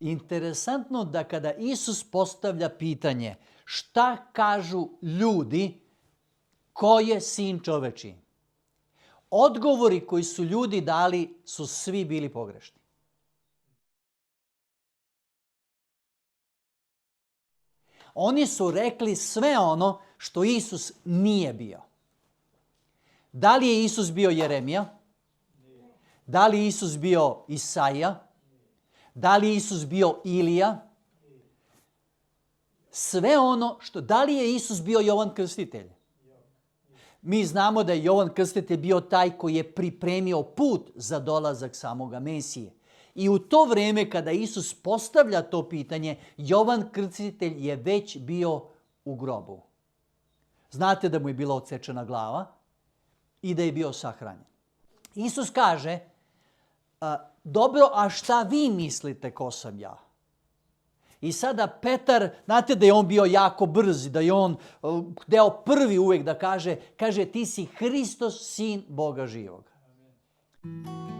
Interesantno da kada Isus postavlja pitanje šta kažu ljudi, ko je sin čovečiji? Odgovori koji su ljudi dali su svi bili pogrešni. Oni su rekli sve ono što Isus nije bio. Da li je Isus bio Jeremija? Da li je Isus bio Isaija? Da li je Isus bio Ilija? Sve ono što... Da li je Isus bio Jovan Krstitelj? Mi znamo da je Jovan Krstitelj bio taj koji je pripremio put za dolazak samoga Mesije. I u to vrijeme kada Isus postavlja to pitanje, Jovan Krstitelj je već bio u grobu. Znate da mu je bila odsečena glava i da je bio sahranjen. Isus kaže, dobro, a šta vi mislite ko sam ja? I sada Petar, znate da je on bio jako brz, da je on hteo prvi uvijek da kaže ti si Hristos, sin Boga živog. Amen.